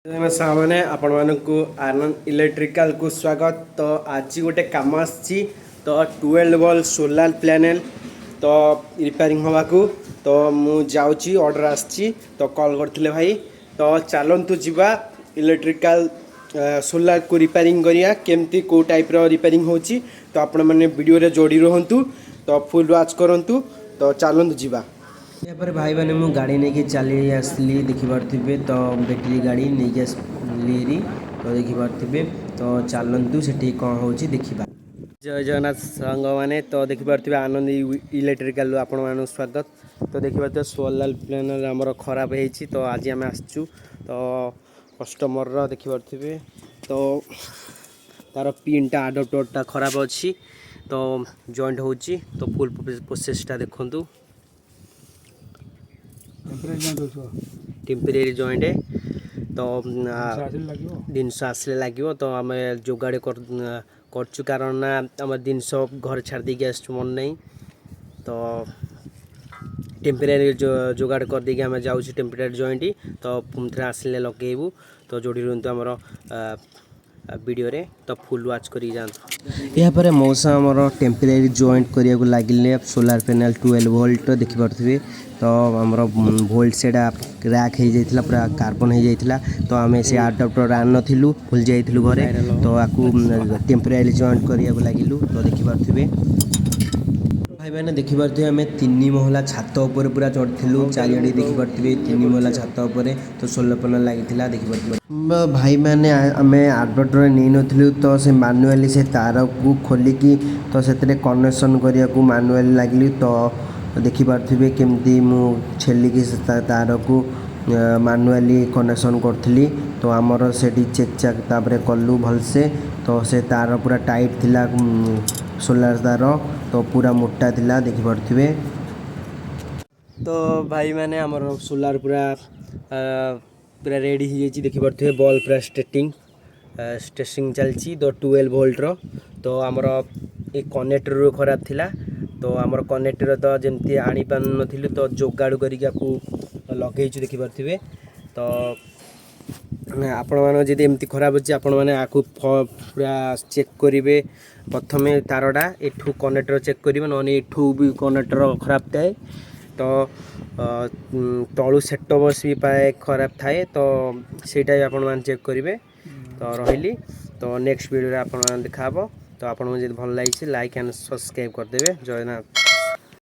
सामने आपण मानकु आनंद इलेक्ट्रिकल को स्वागत। तो आज गोटे कम आसी तो 12 वोल्ट सोलार पैनल तो रिपेयरिंग हवा को तो मु जाउची ऑर्डर आसी तो कॉल करथिले भाई तो चलंतु जीवा इलेक्ट्रिकल सोलार को रिपेयरिंग करिया केमती को टाइप रो रिपेयरिंग होची तो आपण माने वीडियो रे जोड़ी रहंतु तो फुल वॉच करंतु तो चलंतु जीवा। यहाँ भाई मैंने मु गाड़ी नहीं चली आसली देखिपे तो बैटेरी गाड़ी नहीं आसली तो देखिपे तो चलतु से कौन हो देखा। जय जगन्नाथ सांग मैंने तो देखिपे आनंद इलेक्ट्रिकल आपण मान स्वागत। तो देखिए सोलार प्लानर आमर खराब होती तो आज आम आसचु तो कस्टमर देखिपे तो तार पिनटा आडप्टरटा खराब अच्छी तो जॉइंट हो तो फुल प्रोसेसटा देखु टेम्परेरी जॉइंट तो जिनस आसले लगे तो आम जोगाड़ करचु कारण ना आम जिनस घर छाड़ देकी आस मन नहीं तो टेम्परेरी जोगाड़ कर देकी आम जाऊँ टेम्परेरी जॉइंट तो पुम थे आसले लगेबू तो जोड़ी रुहतु आमर वीडियो रे तो फुल वॉच करी जातु। यहाँ पर मौसा आमर टेम्परेरी जॉइंट करिया को लगिले सोलार पैनल 12 वोल्ट देखि पारथिबे तो आमर वोल्ट सेटा क्रैक हो जाइथिला पूरा कार्बन हो जाइथिला तो आमे से अडाप्टर आन नथिलु भूल जाइथिलु घरे तो आकु टेम्परेरी जॉइंट करिया को लागिलु तो देखि पारथिबे भाई मैंने देखि पारथिबे आमे 3 महला छात ऊपर पूरा चढ़थिलु चारियाडी देखि पारथिबे 3 महला छात ऊपर तो सोलर पैनल लागिथिला देखि पारथिबे भाई मैंने आमे अडाप्टर नै नथिलु तो से मैनुअली से तार को खोलिकी तो सेतरे कनेक्शन करिया को मैनुअली लागिलु तो देखि पारथिबे केमती मु छेलिकी तार को मैनुअली कनेक्शन करथिली तो आमर सेठी चेक चाक तापरे कलु भलसे तो से तार पूरा टाइट थिला सोलार तार तो पूरा मोटा थिला देखि पारथिबे। तो भाई मैंने आमर सोलार पूरा पूरा रेडी हो जाइए देखि पारथिबे बॉल पूरा स्टेसिंग चलची तो 12 वोल्ट रो तो आमर ए कनेक्टर खराब थिला तो आमर कनेक्टर तो जमती आनी पान नथिलु तो जोगाड़ करिका को लगेइछु देखि पारथिबे तो आपण मान जदि एमती खराब अछि आपण माने आकु पूरा चेक करिवे प्रथमे तारडा एठू कनेक्टर चेक करिवे नने एठू भी कनेक्टर खराब थाए तो तळु सेट बस भी पाए खराब थाए तो सेटा आपण मान चेक करिवे तो रहिली तो नेक्स्ट वीडियो रे आपण मान देखाबो तो आपण जदि भल लागिछि लाइक एंड सब्सक्राइब कर देबे। जय नाथ।